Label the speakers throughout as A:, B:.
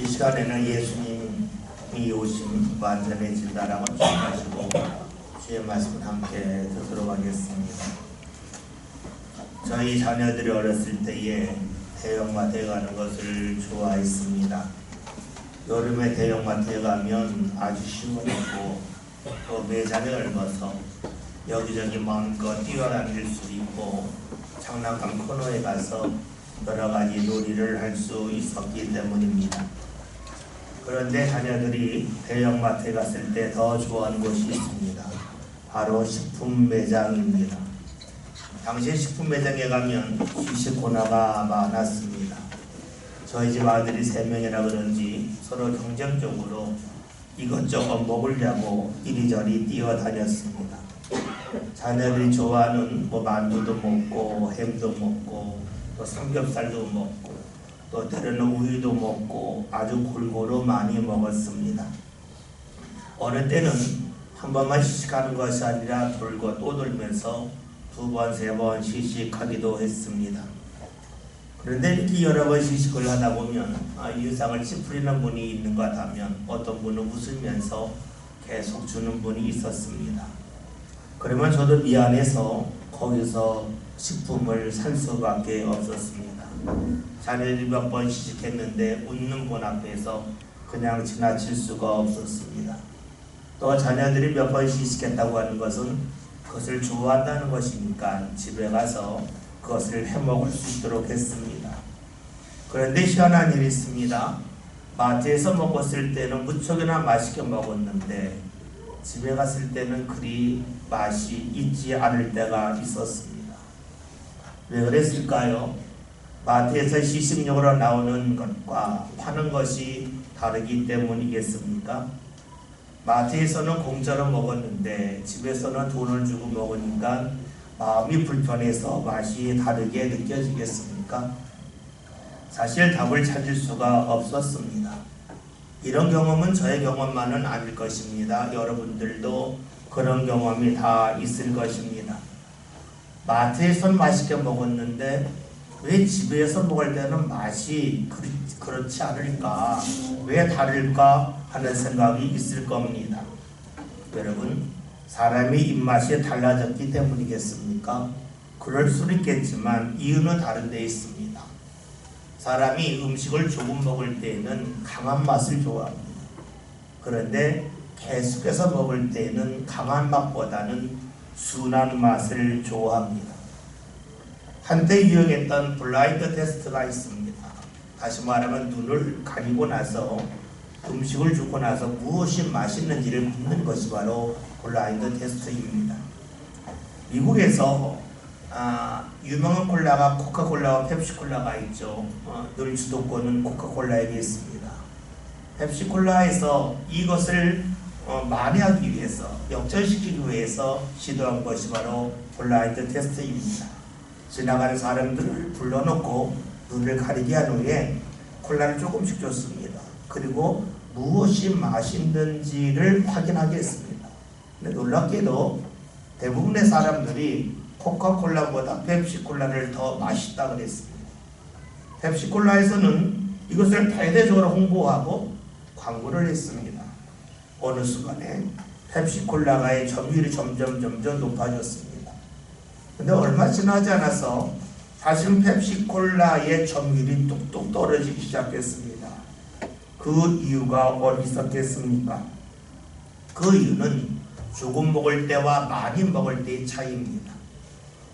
A: 이 시간에는 예수님이 오심 완전해진다라고 말씀하시고 주의 말씀을 함께 듣도록 하겠습니다. 저희 자녀들이 어렸을 때에 대형마트에 가는 것을 좋아했습니다. 여름에 대형마트에 가면 아주 시원하고 또 매장에 넓어서 여기저기 마음껏 뛰어다닐 수 있고 장난감 코너에 가서 여러가지 놀이를 할 수 있었기 때문입니다. 그런데 자녀들이 대형마트에 갔을 때 더 좋아하는 곳이 있습니다. 바로 식품 매장입니다. 당시 식품 매장에 가면 시식 코너가 많았습니다. 저희 집 아들이 3명이라 그런지 서로 경쟁적으로 이것저것 먹으려고 이리저리 뛰어다녔습니다. 자녀들이 좋아하는 만두도 먹고 햄도 먹고 또 삼겹살도 먹고 또 때로는 우유도 먹고 아주 골고루 많이 먹었습니다. 어느 때는 한 번만 시식하는 것이 아니라 돌고 또 돌면서 2번, 3번 시식하기도 했습니다. 그런데 이렇게 여러 번 시식을 하다 보면 유상을 찌푸리는 분이 있는 것 같으면 어떤 분은 웃으면서 계속 주는 분이 있었습니다. 그러면 저도 미안해서 거기서 식품을 살 수밖에 없었습니다. 자녀들이 몇 번 시식했는데 웃는 분 앞에서 그냥 지나칠 수가 없었습니다. 또 자녀들이 몇 번 시식했다고 하는 것은 그것을 좋아한다는 것이니까 집에 가서 그것을 해먹을 수 있도록 했습니다. 그런데 희한한 일이 있습니다. 마트에서 먹었을 때는 무척이나 맛있게 먹었는데 집에 갔을 때는 그리 맛이 있지 않을 때가 있었습니다. 왜 그랬을까요? 마트에서 시식용으로 나오는 것과 파는 것이 다르기 때문이겠습니까? 마트에서는 공짜로 먹었는데 집에서는 돈을 주고 먹으니까 마음이 불편해서 맛이 다르게 느껴지겠습니까? 사실 답을 찾을 수가 없었습니다. 이런 경험은 저의 경험만은 아닐 것입니다. 여러분들도 그런 경험이 다 있을 것입니다. 마트에서는 맛있게 먹었는데 왜 집에서 먹을 때는 맛이 그렇지 않을까? 왜 다를까? 하는 생각이 있을 겁니다. 여러분, 사람의 입맛이 달라졌기 때문이겠습니까? 그럴 수는 있겠지만 이유는 다른 데 있습니다. 사람이 음식을 조금 먹을 때에는 강한 맛을 좋아합니다. 그런데 계속해서 먹을 때에는 강한 맛보다는 순한 맛을 좋아합니다. 한때 유행했던 블라인드 테스트가 있습니다. 다시 말하면 눈을 가리고 나서 음식을 주고 나서 무엇이 맛있는지를 묻는 것이 바로 블라인드 테스트입니다. 미국에서 유명한 콜라가 코카콜라와 펩시콜라가 있죠. 늘 주도권은 코카콜라에게 있습니다. 펩시콜라에서 이것을 많이 하기 위해서 역전시키기 위해서 시도한 것이 바로 블라인드 테스트입니다. 지나가는 사람들을 불러놓고 눈을 가리게 한 후에 콜라를 조금씩 줬습니다. 그리고 무엇이 맛있는지를 확인하게 했습니다. 근데 놀랍게도 대부분의 사람들이 코카콜라보다 펩시콜라를 더 맛있다 그랬습니다. 펩시콜라에서는 이것을 대대적으로 홍보하고 광고를 했습니다. 어느 순간에 펩시콜라의 점유율이 점점 높아졌습니다. 근데 얼마 지나지 않아서 다시금 펩시콜라의 점유율이 뚝뚝 떨어지기 시작했습니다. 그 이유가 어디 있었겠습니까? 그 이유는 조금 먹을 때와 많이 먹을 때의 차이입니다.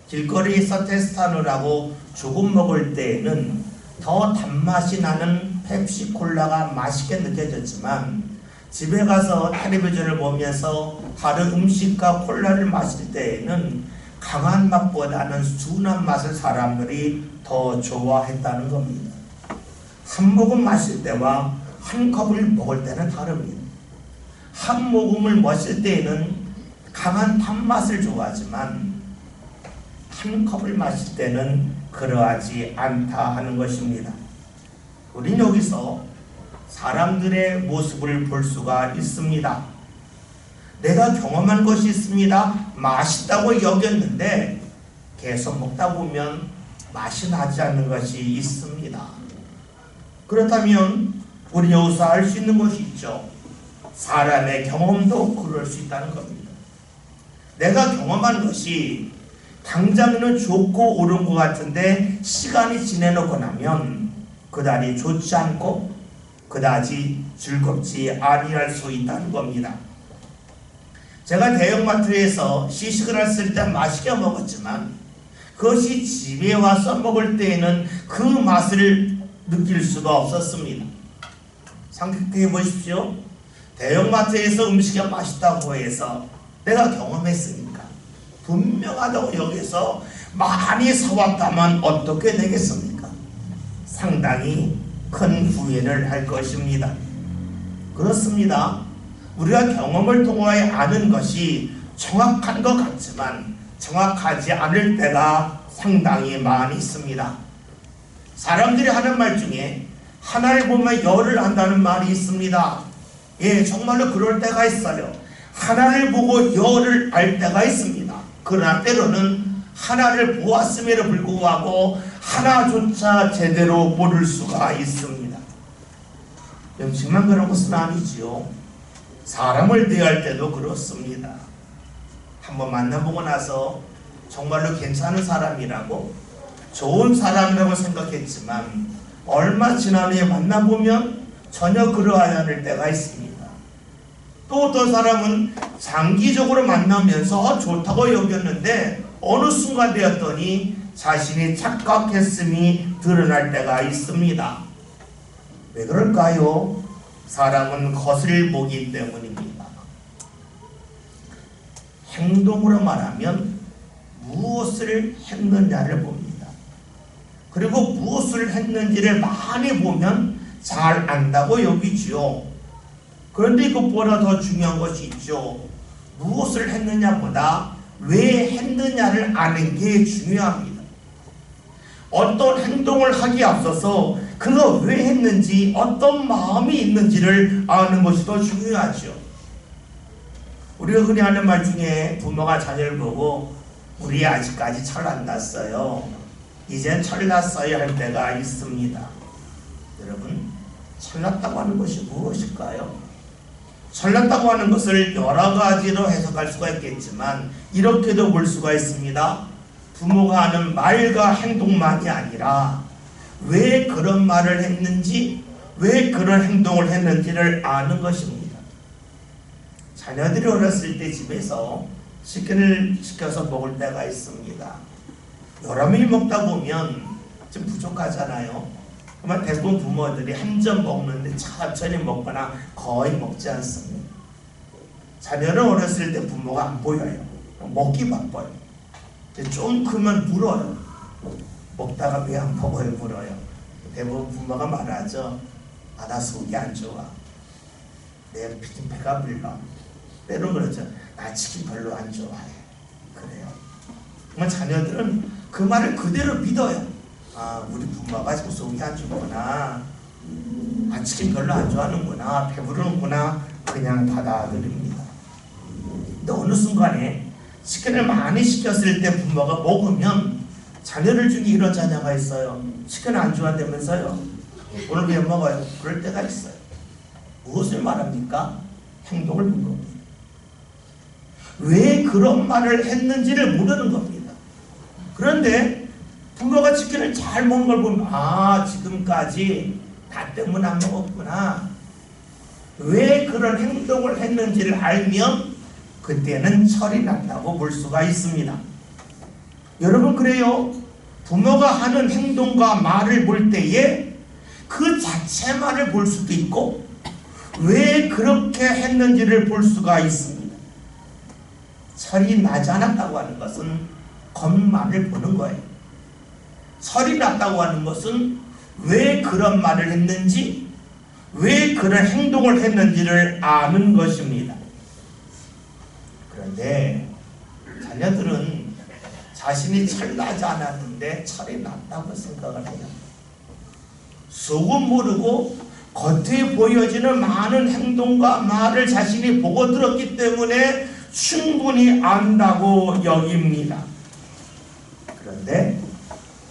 A: 길거리에서 테스트하느라고 조금 먹을 때에는 더 단맛이 나는 펩시콜라가 맛있게 느껴졌지만 집에 가서 텔레비전을 보면서 다른 음식과 콜라를 마실 때에는 강한 맛보다는 순한 맛을 사람들이 더 좋아했다는 겁니다. 한 모금 마실 때와 한 컵을 먹을 때는 다릅니다. 한 모금을 마실 때에는 강한 단맛을 좋아하지만 한 컵을 마실 때는 그러하지 않다 하는 것입니다. 우린 여기서 사람들의 모습을 볼 수가 있습니다. 내가 경험한 것이 있습니다. 맛있다고 여겼는데 계속 먹다 보면 맛이 나지 않는 것이 있습니다. 그렇다면 우리 여기서 알 수 있는 것이 있죠. 사람의 경험도 그럴 수 있다는 겁니다. 내가 경험한 것이 당장은 좋고 옳은 것 같은데 시간이 지내놓고 나면 그다지 좋지 않고 그다지 즐겁지 아니할 수 있다는 겁니다. 제가 대형마트에서 시식을 했을 때 맛있게 먹었지만 그것이 집에 와서 먹을 때에는 그 맛을 느낄 수가 없었습니다. 생각해 보십시오. 대형마트에서 음식이 맛있다고 해서 내가 경험했으니까 분명하다고 여기서 많이 사왔다면 어떻게 되겠습니까? 상당히 큰 후회를 할 것입니다. 그렇습니다. 우리가 경험을 통하여 아는 것이 정확한 것 같지만 정확하지 않을 때가 상당히 많이 있습니다. 사람들이 하는 말 중에 하나를 보면 열을 안다는 말이 있습니다. 예, 정말로 그럴 때가 있어요. 하나를 보고 열을 알 때가 있습니다. 그러나 때로는 하나를 보았음에도 불구하고 하나조차 제대로 모를 수가 있습니다. 음식만 그런 것은 아니지요. 사람을 대할 때도 그렇습니다. 한번 만나보고 나서 정말로 괜찮은 사람이라고 좋은 사람이라고 생각했지만 얼마 지난 후에 만나보면 전혀 그러하지 않을 때가 있습니다. 또 어떤 사람은 장기적으로 만나면서 좋다고 여겼는데 어느 순간 되었더니 자신이 착각했음이 드러날 때가 있습니다. 왜 그럴까요? 사람은 것을 보기 때문입니다. 행동으로 말하면 무엇을 했느냐를 봅니다. 그리고 무엇을 했는지를 많이 보면 잘 안다고 여기지요. 그런데 그것보다 더 중요한 것이 있죠. 무엇을 했느냐보다 왜 했느냐를 아는 게 중요합니다. 어떤 행동을 하기에 앞서서 그거 왜 했는지 어떤 마음이 있는지를 아는 것이 더 중요하죠. 우리가 흔히 하는 말 중에 부모가 자녀를 보고 우리 아직까지 철 안 났어요. 이젠 철 났어야 할 때가 있습니다. 여러분, 철 났다고 하는 것이 무엇일까요? 철 났다고 하는 것을 여러 가지로 해석할 수가 있겠지만 이렇게도 볼 수가 있습니다. 부모가 하는 말과 행동만이 아니라 왜 그런 말을 했는지 왜 그런 행동을 했는지를 아는 것입니다. 자녀들이 어렸을 때 집에서 치킨을 시켜서 먹을 때가 있습니다. 여러 명이 먹다 보면 좀 부족하잖아요. 그러면 대부분 부모들이 한 점 먹는데 천천히 먹거나 거의 먹지 않습니다. 자녀는 어렸을 때 부모가 안 보여요. 먹기 바빠요. 좀 크면 물어요. 먹다가 왜 안 먹어요? 물어요. 대부분 부모가 말하죠. 아, 나 속이 안 좋아. 내 배가 불러. 때론 그러죠. 나 치킨 별로 안 좋아해. 그래요. 그러면 자녀들은 그 말을 그대로 믿어요. 아, 우리 부모가 지금 속이 안 좋구나. 아, 치킨 별로 안 좋아하는구나. 배부르는구나. 그냥 받아들입니다. 근데 어느 순간에 치킨을 많이 시켰을 때 부모가 먹으면 자녀들 중에 이런 자녀가 있어요. 치킨 안 좋아한다면서요. 오늘 왜 먹어요? 그럴 때가 있어요. 무엇을 말합니까? 행동을 본 겁니다. 왜 그런 말을 했는지를 모르는 겁니다. 그런데 부모가 치킨을 잘 먹는 걸 보면 아, 지금까지 나 때문에 안 먹었구나. 왜 그런 행동을 했는지를 알면 그때는 철이 난다고 볼 수가 있습니다. 여러분, 그래요. 부모가 하는 행동과 말을 볼 때에 그 자체만을 볼 수도 있고 왜 그렇게 했는지를 볼 수가 있습니다. 철이 나지 않았다고 하는 것은 겉만을 보는 거예요. 철이 났다고 하는 것은 왜 그런 말을 했는지 왜 그런 행동을 했는지를 아는 것입니다. 그런데 자녀들은 자신이 철나지 않았는데 철이 났다고 생각을 해요. 속은 모르고 겉에 보여지는 많은 행동과 말을 자신이 보고 들었기 때문에 충분히 안다고 여깁니다. 그런데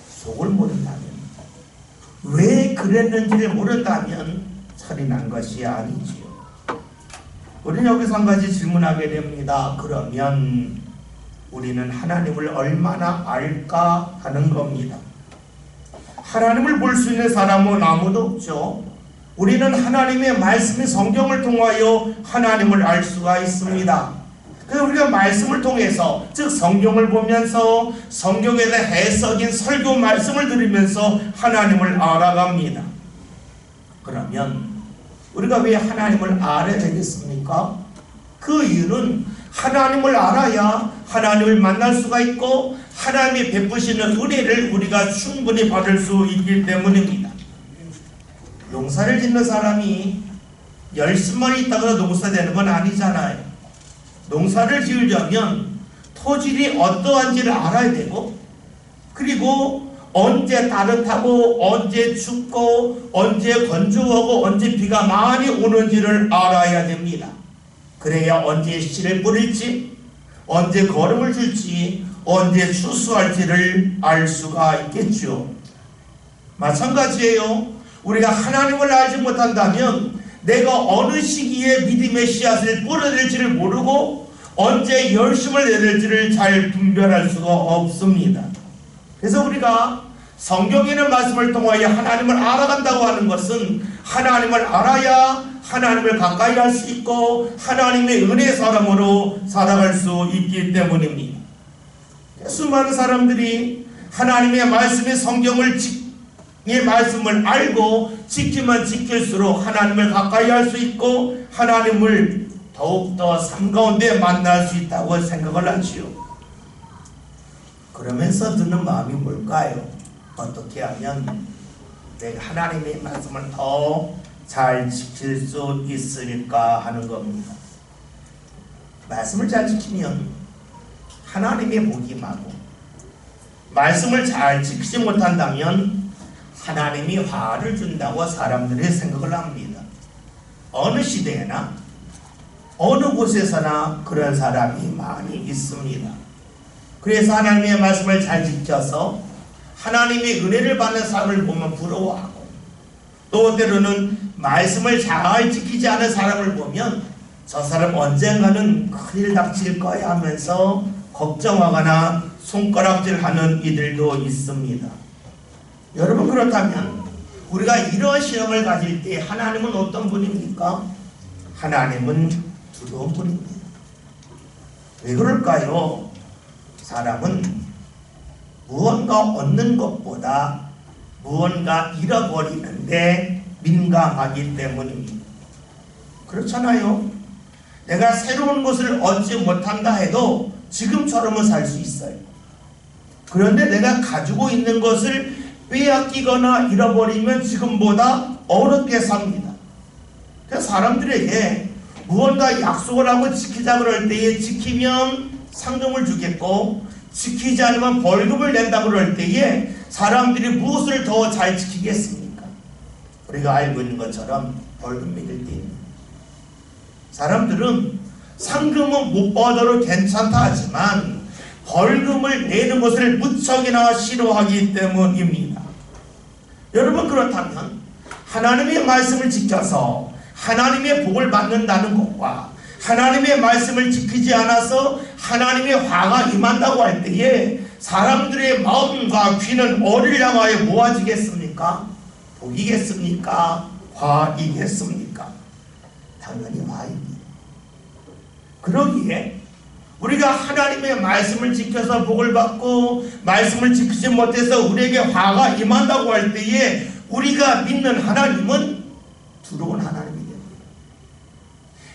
A: 속을 모른다면, 왜 그랬는지를 모른다면 철이 난 것이 아니지요. 우리는 여기서 한 가지 질문하게 됩니다. 그러면 우리는 하나님을 얼마나 알까 하는 겁니다. 하나님을 볼 수 있는 사람은 아무도 없죠. 우리는 하나님의 말씀인 성경을 통하여 하나님을 알 수가 있습니다. 그래서 우리가 말씀을 통해서, 즉 성경을 보면서 성경에 대해 해석인 설교 말씀을 들으면서 하나님을 알아갑니다. 그러면 우리가 왜 하나님을 알아야 되겠습니까? 그 이유는 하나님을 알아야 하나님을 만날 수가 있고 하나님이 베푸시는 은혜를 우리가 충분히 받을 수 있기 때문입니다. 농사를 짓는 사람이 열심만 있다고 농사되는 건 아니잖아요. 농사를 지으려면 토질이 어떠한지를 알아야 되고, 그리고 언제 따뜻하고 언제 춥고 언제 건조하고 언제 비가 많이 오는지를 알아야 됩니다. 그래야 언제 씨를 뿌릴지, 언제 거름을 줄지, 언제 추수할지를 알 수가 있겠죠. 마찬가지예요. 우리가 하나님을 알지 못한다면 내가 어느 시기에 믿음의 씨앗을 뿌려야 될지를 모르고 언제 열심을 내야 될지를 잘 분별할 수가 없습니다. 그래서 우리가 성경에 있는 말씀을 통하여 하나님을 알아간다고 하는 것은 하나님을 알아야 하나님을 가까이 할 수 있고 하나님의 은혜의 사람으로 살아갈 수 있기 때문입니다. 수많은 사람들이 하나님의 말씀의 성경을 이 말씀을 알고 지키면 지킬수록 하나님을 가까이 할 수 있고 하나님을 더욱더 삶 가운데 만날 수 있다고 생각을 하지요. 그러면서 드는 마음이 뭘까요? 어떻게 하면 내가 하나님의 말씀을 더 잘 지킬 수 있을까 하는 겁니다. 말씀을 잘 지키면 하나님의 복이 임하고, 말씀을 잘 지키지 못한다면 하나님이 화를 준다고 사람들이 생각을 합니다. 어느 시대에나 어느 곳에서나 그런 사람이 많이 있습니다. 그래서 하나님의 말씀을 잘 지켜서 하나님의 은혜를 받는 사람을 보면 부러워하고, 또 때로는 말씀을 잘 지키지 않은 사람을 보면 저 사람 언젠가는 큰일 닥칠 거야 하면서 걱정하거나 손가락질하는 이들도 있습니다. 여러분, 그렇다면 우리가 이러한 시험을 가질 때 하나님은 어떤 분입니까? 하나님은 두려운 분입니다. 왜 그럴까요? 사람은 무언가 얻는 것보다 무언가 잃어버리는데 민감하기 때문입니다. 그렇잖아요. 내가 새로운 것을 얻지 못한다 해도 지금처럼은 살 수 있어요. 그런데 내가 가지고 있는 것을 빼앗기거나 잃어버리면 지금보다 어렵게 삽니다. 그래서 사람들에게 무언가 약속을 하고 지키자 그럴 때에 지키면 상금을 주겠고, 지키지 않으면 벌금을 낸다 그럴 때에 사람들이 무엇을 더 잘 지키겠습니까? 우리가 알고 있는 것처럼 벌금 매길 때입니다. 사람들은 상금은 못 받아도 괜찮다 하지만 벌금을 내는 것을 무척이나 싫어하기 때문입니다. 여러분, 그렇다면 하나님의 말씀을 지켜서 하나님의 복을 받는다는 것과 하나님의 말씀을 지키지 않아서 하나님의 화가 임한다고 할 때에 사람들의 마음과 귀는 어디를 향하여 모아지겠습니까? 복이겠습니까? 화이겠습니까? 당연히 화입니다. 그러기에 우리가 하나님의 말씀을 지켜서 복을 받고 말씀을 지키지 못해서 우리에게 화가 임한다고 할 때에 우리가 믿는 하나님은 두려운 하나님이 됩니다.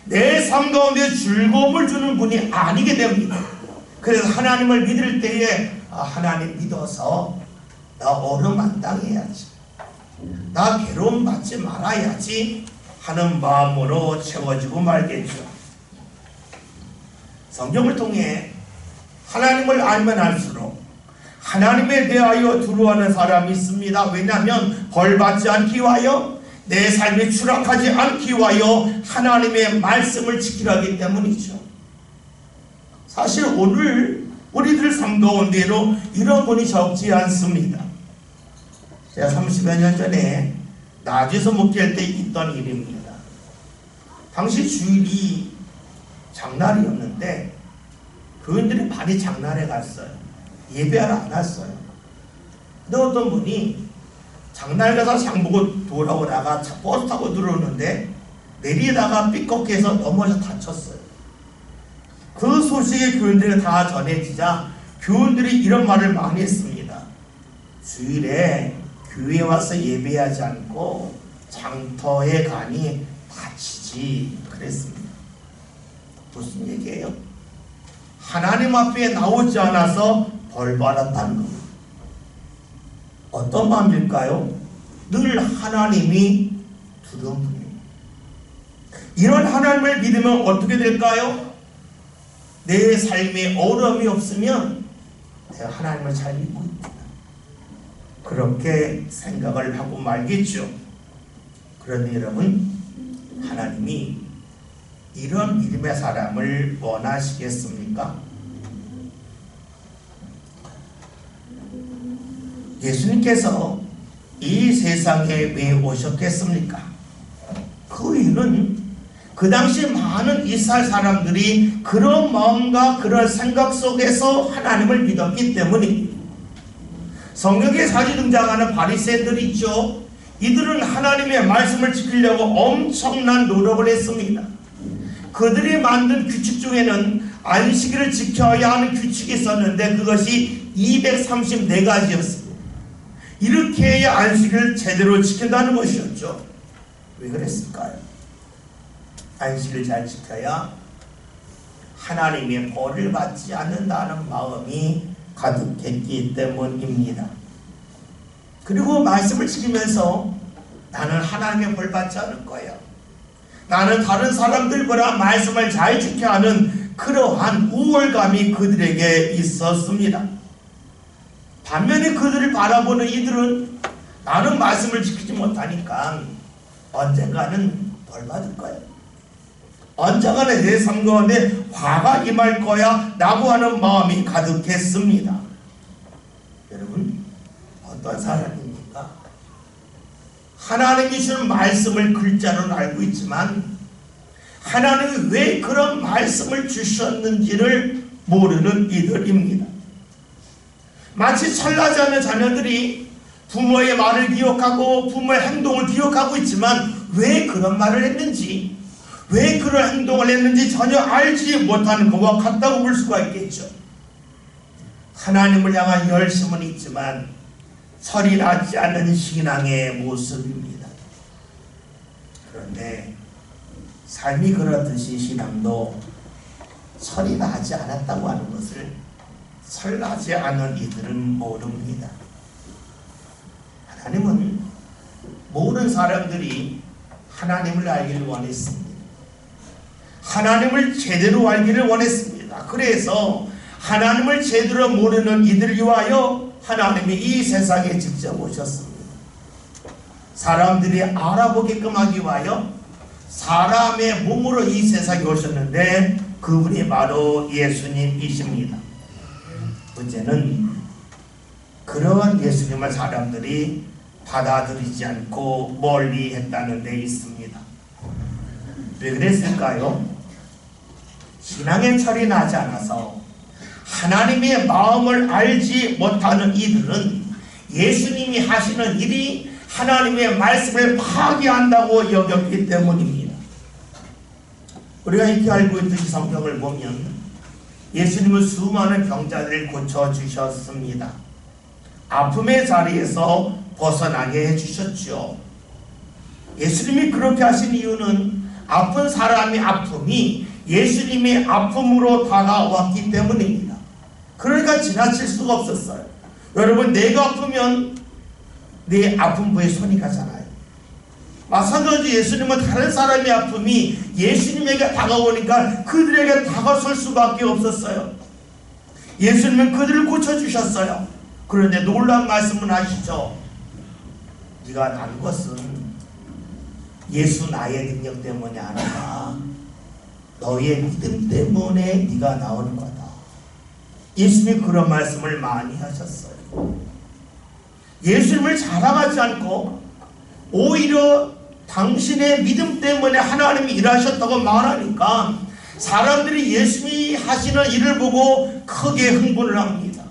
A: 내 삶 가운데 즐거움을 주는 분이 아니게 됩니다. 그래서 하나님을 믿을 때에 하나님 믿어서 나 어려움 안 당해야지, 나 괴로움 받지 말아야지 하는 마음으로 채워지고 말겠죠. 성경을 통해 하나님을 알면 알수록 하나님에 대하여 두려워하는 사람이 있습니다. 왜냐하면 벌받지 않기 위하여, 내 삶이 추락하지 않기 위하여 하나님의 말씀을 지키려 하기 때문이죠. 사실 오늘 우리들 삶 가운데로 이런 분이 적지 않습니다. 제가 30여 년 전에 낮에서 목회할 때 있던 일입니다. 당시 주일이 장날이었는데 교인들이 많이 장날에 갔어요. 예배하러 안 왔어요. 근데 어떤 분이 장날 가서 장 보고 돌아오다가 버스 타고 들어오는데 내리다가 삐걱해서 넘어져 다쳤어요. 그 소식이 교인들이 다 전해지자 교인들이 이런 말을 많이 했습니다. 주일에 교회에 와서 예배하지 않고 장터에 가니 다치지 그랬습니다. 무슨 얘기예요? 하나님 앞에 나오지 않아서 벌 받았다는 겁니다. 어떤 마음일까요? 늘 하나님이 두려운 분이에요. 이런 하나님을 믿으면 어떻게 될까요? 내 삶에 어려움이 없으면 내가 하나님을 잘 믿고 있구나, 그렇게 생각을 하고 말겠죠. 그런데 여러분, 하나님이 이런 믿음의 사람을 원하시겠습니까? 예수님께서 이 세상에 왜 오셨겠습니까? 그 이유는 그 당시 많은 이스라엘 사람들이 그런 마음과 그런 생각 속에서 하나님을 믿었기 때문입니다. 성경에 자주 등장하는 바리새인들이 있죠. 이들은 하나님의 말씀을 지키려고 엄청난 노력을 했습니다. 그들이 만든 규칙 중에는 안식일을 지켜야 하는 규칙이 있었는데 그것이 234가지였습니다. 이렇게 해야 안식일을 제대로 지킨다는 것이었죠. 왜 그랬을까요? 안식일을 잘 지켜야 하나님의 벌을 받지 않는다는 마음이 가득했기 때문입니다. 그리고 말씀을 지키면서 나는 하나님의 벌 받지 않을 거야, 나는 다른 사람들보다 말씀을 잘 지켜야 하는 그러한 우월감이 그들에게 있었습니다. 반면에 그들을 바라보는 이들은 나는 말씀을 지키지 못하니까 언젠가는 벌 받을 거야, 언젠가는 내 삶 가운데 화가 임할 거야 라고 하는 마음이 가득했습니다. 여러분, 어떤 사람입니까? 하나님이 주는 말씀을 글자로는 알고 있지만 하나님이 왜 그런 말씀을 주셨는지를 모르는 이들입니다. 마치 철나지 않은 자녀들이 부모의 말을 기억하고 부모의 행동을 기억하고 있지만 왜 그런 말을 했는지, 왜 그런 행동을 했는지 전혀 알지 못하는 것과 같다고 볼 수가 있겠죠. 하나님을 향한 열심은 있지만 철이 나지 않는 신앙의 모습입니다. 그런데 삶이 그렇듯이 신앙도 철이 나지 않았다고 하는 것을 철나지 않은 이들은 모릅니다. 하나님은 모든 사람들이 하나님을 알기를 원했습니다. 하나님을 제대로 알기를 원했습니다. 그래서 하나님을 제대로 모르는 이들을 위하여 하나님이 이 세상에 직접 오셨습니다. 사람들이 알아보게끔 하기 위하여 사람의 몸으로 이 세상에 오셨는데 그분이 바로 예수님이십니다. 문제는 그러한 예수님을 사람들이 받아들이지 않고 멀리 했다는 데 있습니다. 왜 그랬을까요? 신앙의 철이 나지 않아서 하나님의 마음을 알지 못하는 이들은 예수님이 하시는 일이 하나님의 말씀을 파괴한다고 여겼기 때문입니다. 우리가 이렇게 알고 있듯이 성경을 보면 예수님은 수많은 병자들을 고쳐주셨습니다. 아픔의 자리에서 벗어나게 해주셨죠. 예수님이 그렇게 하신 이유는 아픈 사람의 아픔이 예수님의 아픔으로 다가왔기 때문입니다. 그러니까 지나칠 수가 없었어요. 여러분, 내가 아프면 내 아픈 부에 손이 가잖아요. 마찬가지로 예수님은 다른 사람의 아픔이 예수님에게 다가오니까 그들에게 다가설 수밖에 없었어요. 예수님은 그들을 고쳐주셨어요. 그런데 놀라운 말씀은 아시죠? 네가 난 것은 예수 나의 능력 때문이 아니라 너의 믿음 때문에 네가 나오는 거다. 예수님이 그런 말씀을 많이 하셨어요. 예수님을 자랑하지 않고 오히려 당신의 믿음 때문에 하나님이 일하셨다고 말하니까 사람들이 예수님이 하시는 일을 보고 크게 흥분을 합니다.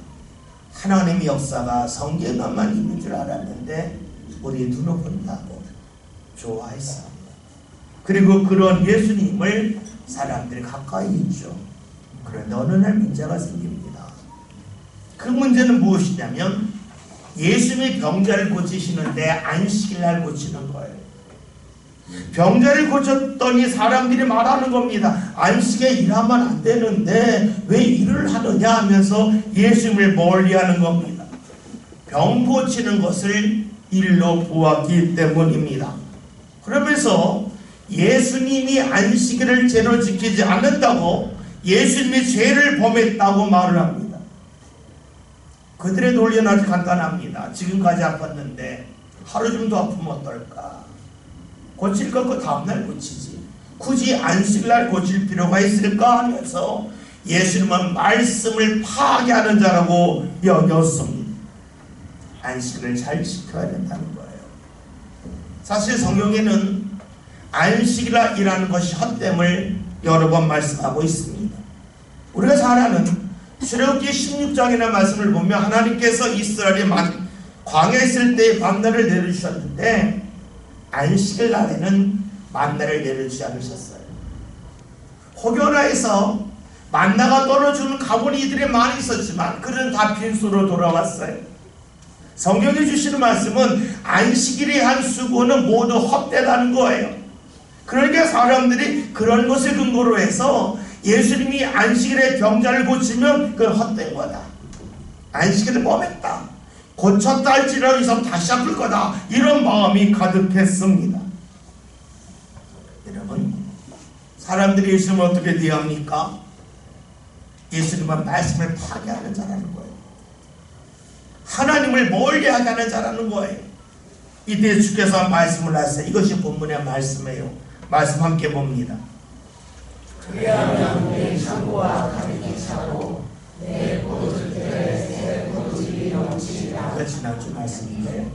A: 하나님의 역사가 성경에만 있는 줄 알았는데 우리 눈으로 본다고 좋아했습니다. 그리고 그런 예수님을 사람들이 가까이 있죠. 그런데 어느 날 문제가 생깁니다. 그 문제는 무엇이냐면 예수님이 병자를 고치시는데 안식일 날 고치는 거예요. 병자를 고쳤더니 사람들이 말하는 겁니다. 안식에 일하면 안 되는데 왜 일을 하느냐 하면서 예수님을 멀리하는 겁니다. 병 고치는 것을 일로 보았기 때문입니다. 그러면서 예수님이 안식일을 제대로 지키지 않는다고 예수님이 죄를 범했다고 말을 합니다. 그들의 논리는 아주 간단합니다. 지금까지 아팠는데 하루 정도 아프면 어떨까? 고칠 것 그 다음날 고치지. 굳이 안식일날 고칠 필요가 있을까 하면서 예수님은 말씀을 파괴하는 자라고 여겼습니다. 안식일을 잘 지켜야 된다는 거예요. 사실 성경에는 안식일이라는 것이 헛됨을 여러 번 말씀하고 있습니다. 우리가 잘 아는 출애굽기 16장이라는 말씀을 보면 하나님께서 이스라엘이 광야에 있을 때 만나를 내려주셨는데 안식일 날에는 만나를 내려주지 않으셨어요. 혹여나에서 만나가 떨어지는 가보니 이들이 많이 있었지만 그들은 다 빈수로 돌아왔어요. 성경에 주시는 말씀은 안식일에 한 수고는 모두 헛되다는 거예요. 그러니까 사람들이 그런 것을 근거로 해서 예수님이 안식일에 병자를 고치면 그건 헛된 거다. 안식일을 범했다. 고쳤다 할지라도 이 사람 다시 아플 거다. 이런 마음이 가득했습니다. 여러분, 사람들이 예수님을 어떻게 대합니까? 예수님은 말씀을 파괴하는 자라는 거예요. 하나님을 멀리하게 하는 자라는 거예요. 이때 주께서 말씀을 하세요. 이것이 본문의 말씀이에요. 말씀 함께 봅니다.
B: 그리하면 내 창고와 가득히 차고 내 포도주들에 새 포도즙이 넘치리라.
A: 이거 지난주 말씀인데요.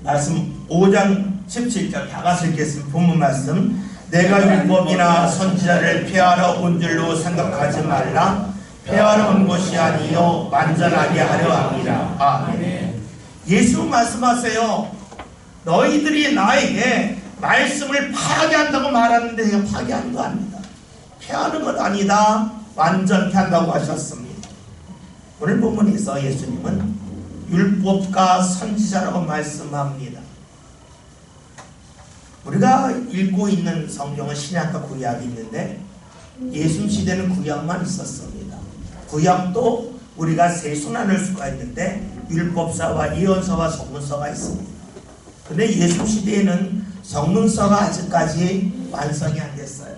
A: 말씀 5장 17절 다 같이 읽겠습니다. 본문 말씀. 내가 율법이나 선지자를 폐하러 온 줄로 생각하지 말라. 폐하러 온 것이 아니요 완전하게 하려 합니다. 아멘. 예수 말씀하세요. 너희들이 나에게 말씀을 파괴한다고 말하는데 제가 파괴하는 거 아닙니다. 폐하는 것 아니다. 완전케 한다고 하셨습니다. 오늘 본문에서 예수님은 율법과 선지자라고 말씀합니다. 우리가 읽고 있는 성경은 신약과 구약이 있는데 예수님 시대는 구약만 있었습니다. 구약도 우리가 세 손 나눌 수가 있는데 율법서와 예언서와 성문서가 있습니다. 그런데 예수님 시대에는 성문서가 아직까지 완성이 안 됐어요.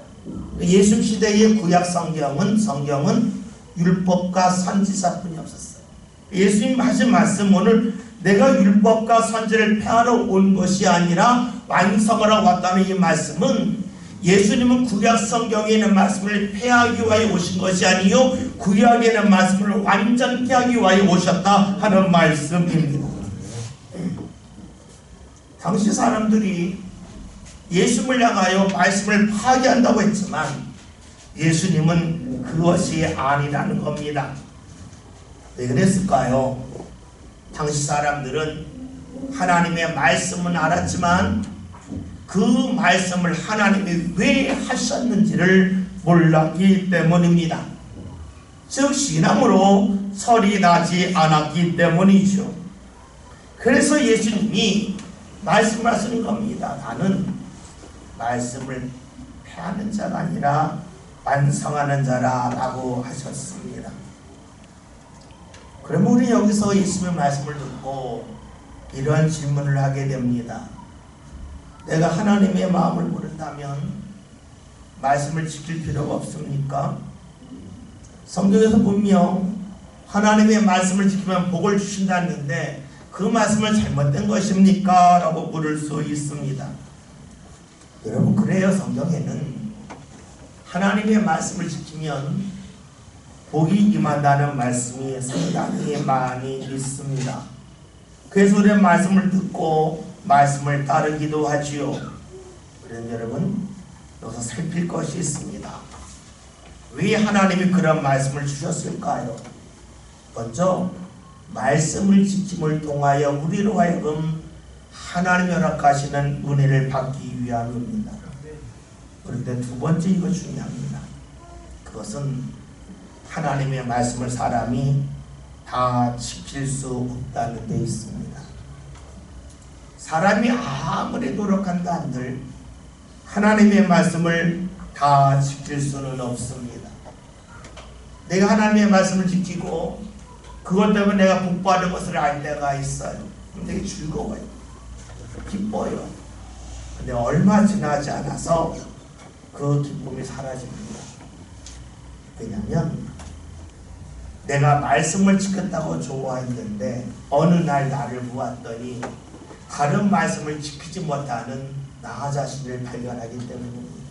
A: 예수님 시대의 구약 성경은 율법과 선지자뿐이 없었어요. 예수님 하신 말씀, 오늘 내가 율법과 선지를 폐하러 온 것이 아니라 완성하러 왔다는 이 말씀은 예수님은 구약 성경에 있는 말씀을 폐하기 위하여 오신 것이 아니요 구약에 있는 말씀을 완전케 하기 위하여 오셨다 하는 말씀입니다. 당시 사람들이 예수님을 향하여 말씀을 파괴한다고 했지만 예수님은 그것이 아니라는 겁니다. 왜 그랬을까요? 당시 사람들은 하나님의 말씀은 알았지만 그 말씀을 하나님이 왜 하셨는지를 몰랐기 때문입니다. 즉 신앙으로 설이 나지 않았기 때문이죠. 그래서 예수님이 말씀하시는 겁니다. 나는 말씀을 폐하는 자가 아니라 완성하는 자라고 하셨습니다. 그러면 우리 여기서 예수님의 말씀을 듣고 이러한 질문을 하게 됩니다. 내가 하나님의 마음을 모른다면 말씀을 지킬 필요가 없습니까? 성경에서 분명 하나님의 말씀을 지키면 복을 주신다는데 그 말씀은 잘못된 것입니까? 라고 물을 수 있습니다. 여러분, 그래요. 성경에는 하나님의 말씀을 지키면 복이 임한다는 말씀이 상당히 많이 있습니다. 그래서 우리의 말씀을 듣고 말씀을 따르기도 하지요. 그런 여러분, 여기서 살필 것이 있습니다. 왜 하나님이 그런 말씀을 주셨을까요? 먼저 말씀을 지킴을 통하여 우리로 하여금 하나님이 허락하시는 은혜를 받기 위함입니다. 그런데 두 번째, 이거 중요합니다. 그것은 하나님의 말씀을 사람이 다 지킬 수 없다는 데 있습니다. 사람이 아무리 노력한다 한들 하나님의 말씀을 다 지킬 수는 없습니다. 내가 하나님의 말씀을 지키고 그것 때문에 내가 복받은 것을 알 때가 있어요. 되게 즐거워요. 기뻐요. 근데 얼마 지나지 않아서 그 기쁨이 사라집니다. 왜냐하면 내가 말씀을 지켰다고 좋아했는데 어느 날 나를 보았더니 다른 말씀을 지키지 못하는 나 자신을 발견하기 때문입니다.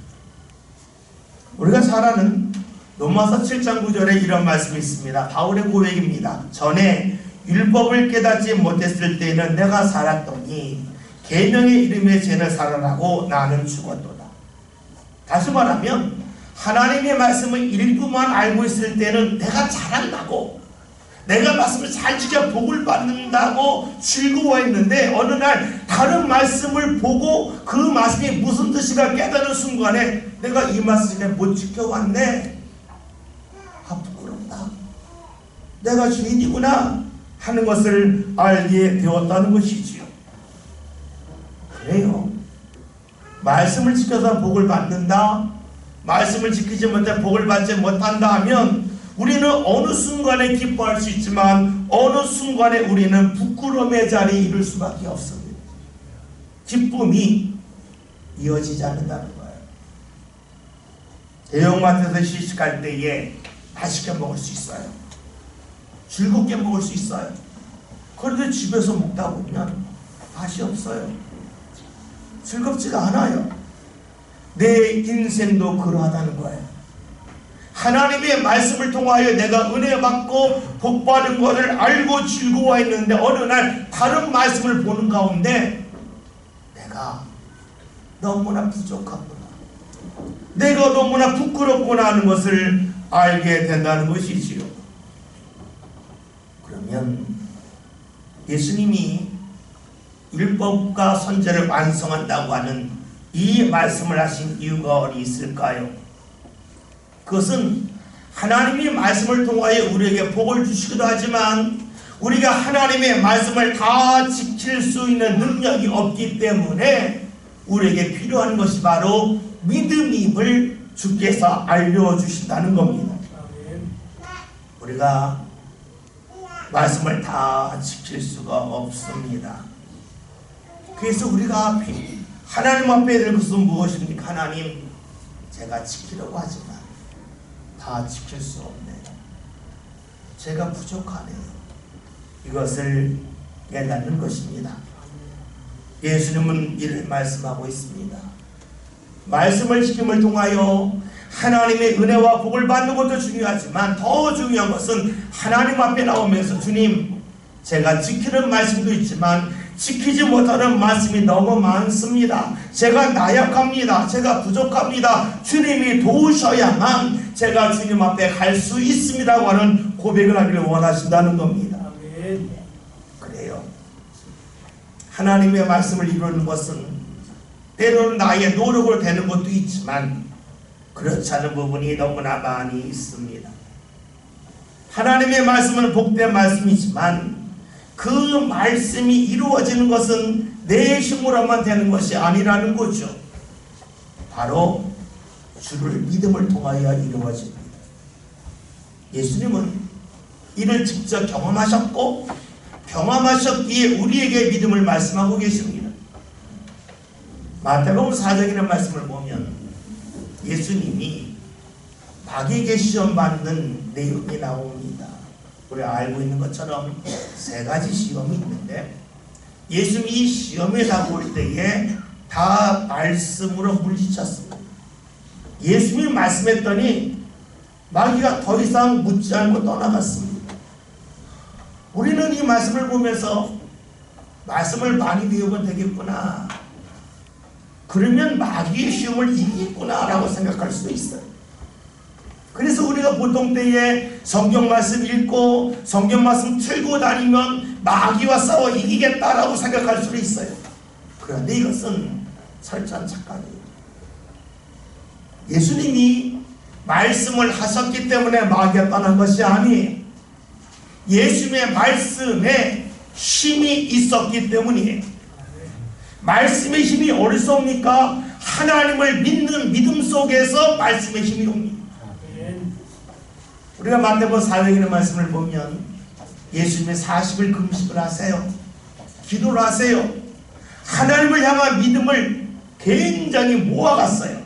A: 우리가 잘 아는 로마서 7장 9절에 이런 말씀이 있습니다. 바울의 고백입니다. 전에 율법을 깨닫지 못했을 때에는 내가 살았더니 계명의 이름의 죄를 살아나고 나는 죽었도다. 다시 말하면 하나님의 말씀을 일부만 알고 있을 때는 내가 잘한다고, 내가 말씀을 잘 지켜 복을 받는다고 즐거워했는데 어느 날 다른 말씀을 보고 그 말씀이 무슨 뜻인가 깨달은 순간에 내가 이 말씀을 못 지켜왔네, 아 부끄럽다, 내가 죄인이구나 하는 것을 알게 되었다는 것이지요. 그래요. 말씀을 지켜서 복을 받는다, 말씀을 지키지 못해 복을 받지 못한다 하면 우리는 어느 순간에 기뻐할 수 있지만 어느 순간에 우리는 부끄러움의 자리에 이를 수밖에 없습니다. 기쁨이 이어지지 않는다는 거예요. 대형마트에서 시식할 때에 맛있게 먹을 수 있어요. 즐겁게 먹을 수 있어요. 그런데 집에서 먹다 보면 맛이 없어요. 즐겁지가 않아요. 내 인생도 그러하다는 거예요. 하나님의 말씀을 통하여 내가 은혜 받고 복 받은 것을 알고 즐거워했는데 어느 날 다른 말씀을 보는 가운데 내가 너무나 부족하구나, 내가 너무나 부끄럽구나 하는 것을 알게 된다는 것이지요. 그러면 예수님이 율법과 선지자를 완성한다고 하는 이 말씀을 하신 이유가 어디 있을까요? 그것은 하나님이 말씀을 통하여 우리에게 복을 주시기도 하지만 우리가 하나님의 말씀을 다 지킬 수 있는 능력이 없기 때문에 우리에게 필요한 것이 바로 믿음임을 주께서 알려주신다는 겁니다. 우리가 말씀을 다 지킬 수가 없습니다. 그래서 우리가 하나님 앞에 될 것은 무엇입니까? 하나님, 제가 지키려고 하지만 다 지킬 수 없네요. 제가 부족하네요. 이것을 깨닫는 것입니다. 예수님은 이를 말씀하고 있습니다. 말씀을 지킴을 통하여 하나님의 은혜와 복을 받는 것도 중요하지만 더 중요한 것은 하나님 앞에 나오면서 주님, 제가 지키는 말씀도 있지만 지키지 못하는 말씀이 너무 많습니다. 제가 나약합니다. 제가 부족합니다. 주님이 도우셔야만 제가 주님 앞에 갈 수 있습니다고 하는 고백을 하기를 원하신다는 겁니다. 그래요. 하나님의 말씀을 이루는 것은 때로는 나의 노력으로 되는 것도 있지만 그렇지 않은 부분이 너무나 많이 있습니다. 하나님의 말씀은 복된 말씀이지만 그 말씀이 이루어지는 것은 내 힘으로만 되는 것이 아니라는 거죠. 바로 주를 믿음을 통하여 이루어집니다. 예수님은 이를 직접 경험하셨고 경험하셨기에 우리에게 믿음을 말씀하고 계십니다. 마태복음 4장이라는 말씀을 보면 예수님이 마귀에게 시험 받는 내용이 나옵니다. 우리가 알고 있는 것처럼 세 가지 시험이 있는데 예수님이 이 시험에 나올 때에 다 말씀으로 물리쳤습니다. 예수님이 말씀했더니 마귀가 더 이상 묻지 않고 떠나갔습니다. 우리는 이 말씀을 보면서 말씀을 많이 배우면 되겠구나. 그러면 마귀의 시험을 이기겠구나 라고 생각할 수도 있어요. 그래서 우리가 보통 때에 성경 말씀 읽고 성경 말씀 틀고 다니면 마귀와 싸워 이기겠다라고 생각할 수도 있어요. 그런데 이것은 철저한 착각이에요. 예수님이 말씀을 하셨기 때문에 마귀가 떠난 것이 아니에요. 예수님의 말씀에 힘이 있었기 때문이에요. 말씀의 힘이 어디서 옵니까? 하나님을 믿는 믿음 속에서 말씀의 힘이 옵니다. 우리가 마태복음 4장의 말씀을 보면 예수님의 40일 금식을 하세요. 기도를 하세요. 하나님을 향한 믿음을 굉장히 모아갔어요.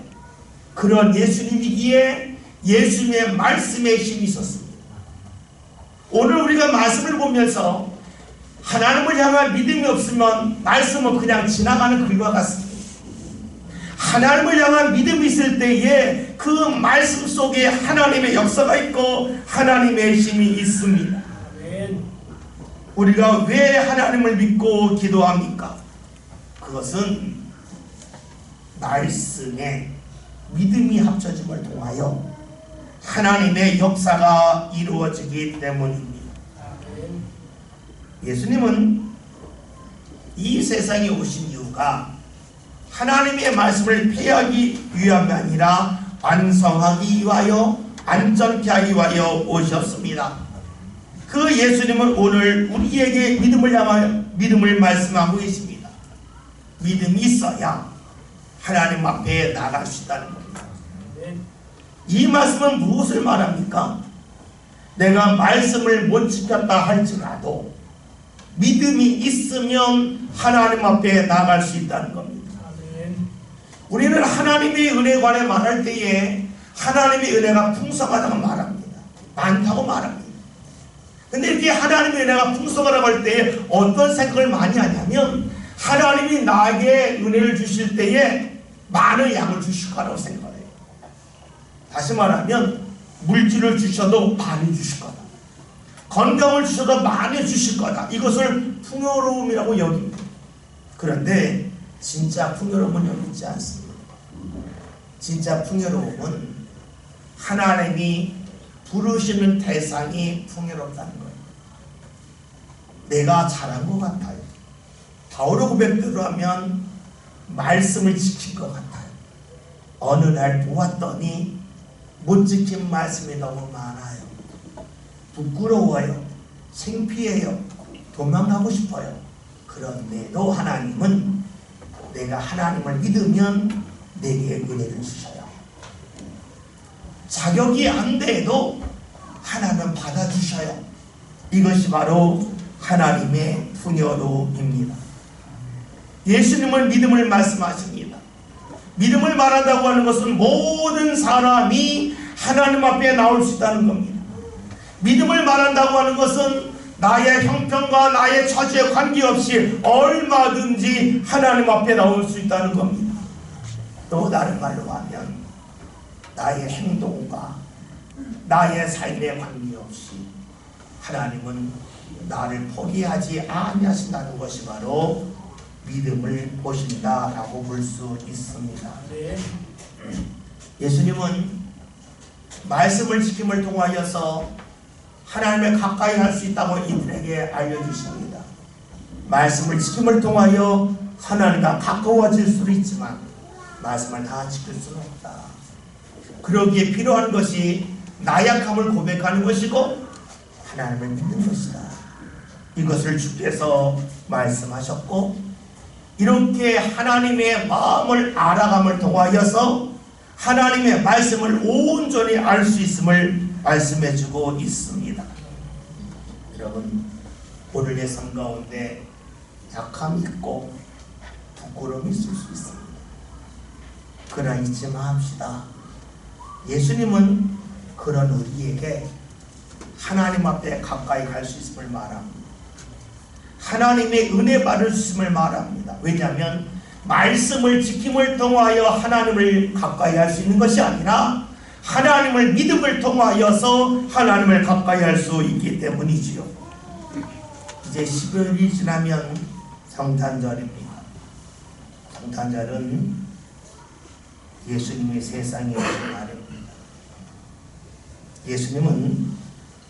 A: 그런 예수님이기에 예수님의 말씀에 힘이 있었습니다. 오늘 우리가 말씀을 보면서 하나님을 향한 믿음이 없으면 말씀은 그냥 지나가는 글과 같습니다. 하나님을 향한 믿음이 있을 때에 그 말씀 속에 하나님의 역사가 있고 하나님의 힘이 있습니다. 우리가 왜 하나님을 믿고 기도합니까? 그것은 말씀에 믿음이 합쳐짐을 통하여 하나님의 역사가 이루어지기 때문입니다. 예수님은 이 세상에 오신 이유가 하나님의 말씀을 폐하기 위함이 아니라 완성하기 위하여 완전케 하기 위하여 오셨습니다. 그 예수님은 오늘 우리에게 믿음을 향하여 믿음을 말씀하고 계십니다. 믿음이 있어야 하나님 앞에 나갈 수 있다는 겁니다. 이 말씀은 무엇을 말합니까? 내가 말씀을 못 지켰다 할지라도 믿음이 있으면 하나님 앞에 나갈 수 있다는 겁니다. 우리는 하나님의 은혜에 관해 말할 때에 하나님의 은혜가 풍성하다고 말합니다. 많다고 말합니다. 근데 이렇게 하나님의 은혜가 풍성하다고 할 때에 어떤 생각을 많이 하냐면 하나님이 나에게 은혜를 주실 때에 많은 양을 주실 거라고 생각을 해요. 다시 말하면 물질을 주셔도 많이 주실 거다. 건강을 주셔도 많이 주실 거다. 이것을 풍요로움이라고 여깁니다. 그런데 진짜 풍요로움은 여기 있지 않습니다. 진짜 풍요로움은 하나님이 부르시는 대상이 풍요롭다는 거예요. 내가 잘한 것 같아요. 바울의 고백대로 하면 말씀을 지킨 것 같아요. 어느 날 보았더니 못 지킨 말씀이 너무 많아요. 부끄러워요. 창피해요. 도망가고 싶어요. 그런데도 하나님은 내가 하나님을 믿으면 내게 은혜를 주셔요. 자격이 안 돼도 하나님은 받아주셔요. 이것이 바로 하나님의 풍요로움입니다. 예수님은 믿음을 말씀하십니다. 믿음을 말한다고 하는 것은 모든 사람이 하나님 앞에 나올 수 있다는 겁니다. 믿음을 말한다고 하는 것은 나의 형편과 나의 처지에 관계없이 얼마든지 하나님 앞에 나올 수 있다는 겁니다. 또 다른 말로 하면 나의 행동과 나의 삶에 관계없이 하나님은 나를 포기하지 아니하신다는 것이 바로 믿음을 보신다라고 볼 수 있습니다. 예수님은 말씀을 지킴을 통하여서 하나님을 가까이 할 수 있다고 이들에게 알려주십니다. 말씀을 지킴을 통하여 하나님과 가까워질 수도 있지만 말씀을 다 지킬 수는 없다. 그러기에 필요한 것이 나약함을 고백하는 것이고 하나님을 믿는 것이다. 이것을 주께서 말씀하셨고 이렇게 하나님의 마음을 알아감을 통하여서 하나님의 말씀을 온전히 알 수 있음을 말씀해주고 있습니다. 여러분, 오늘의 삶 가운데 약함이 있고 부끄러움이 있을 수 있습니다. 그러나 잊지 마합시다. 예수님은 그런 우리에게 하나님 앞에 가까이 갈 수 있음을 말합니다. 하나님의 은혜 받을 수 있음을 말합니다. 왜냐하면 말씀을 지킴을 통하여 하나님을 가까이 할 수 있는 것이 아니라 하나님을 믿음을 통하여서 하나님을 가까이 할 수 있기 때문이지요. 이제 12월이 지나면 성탄절입니다. 성탄절은 예수님이 세상에 오신 날입니다. 예수님은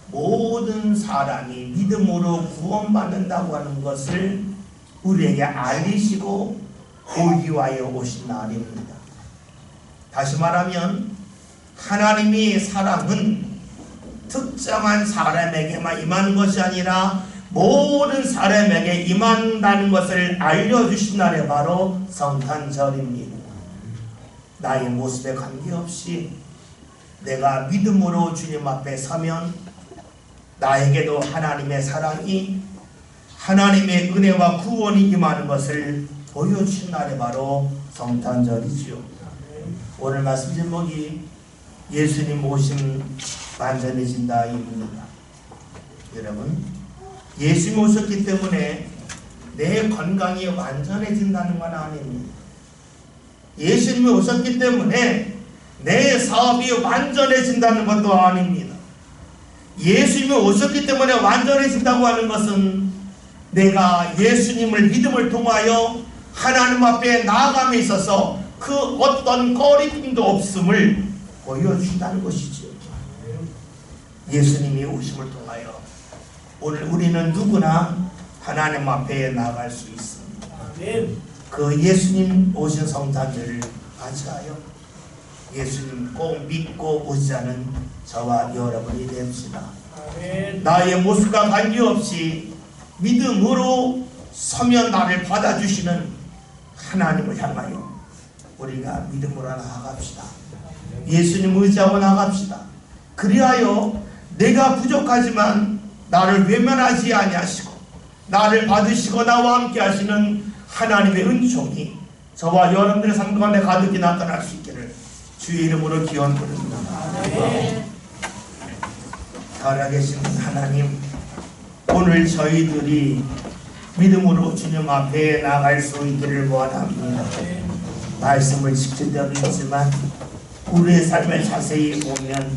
A: 모든 사람이 믿음으로 구원받는다고 하는 것을 우리에게 알리시고 보이기 위하여 오신 날입니다. 다시 말하면 하나님의 사랑은 특정한 사람에게만 임하는 것이 아니라 모든 사람에게 임한다는 것을 알려주신 날이 바로 성탄절입니다. 나의 모습에 관계없이 내가 믿음으로 주님 앞에 서면 나에게도 하나님의 사랑이, 하나님의 은혜와 구원이 임하는 것을 보여주신 날이 바로 성탄절이지요. 오늘 말씀 제목이 예수님 오심 완전해진다입니다. 여러분, 예수님 오셨기 때문에 내 건강이 완전해진다는 건 아닙니다. 예수님이 오셨기 때문에 내 사업이 완전해진다는 것도 아닙니다. 예수님이 오셨기 때문에 완전해진다고 하는 것은 내가 예수님을 믿음을 통하여 하나님 앞에 나아감에 있어서 그 어떤 꺼리낌도 없음을 보여준다는 것이죠. 예수님이 오심을 통하여 오늘 우리는 누구나 하나님 앞에 나아갈 수 있습니다. 그 예수님 오신 성탄절을 맞이하여 예수님 꼭 믿고 오시자는 저와 여러분이 됩시다. 나의 모습과 관계없이 믿음으로 서면 나를 받아주시는 하나님을 향하여 우리가 믿음으로 나아갑시다. 예수님 의지하고 나아갑시다. 그리하여 내가 부족하지만 나를 외면하지 아니하시고 나를 받으시고 나와 함께 하시는 하나님의 은총이 저와 여러분들의 삶 가운데 가득히 나타날 수 있기를 주의 이름으로 기원드립니다. 살아계신 하나님, 오늘 저희들이 믿음으로 주님 앞에 나갈 수 있기를 원합니다. 말씀을 지킬 때도 있지만 우리의 삶을 자세히 보면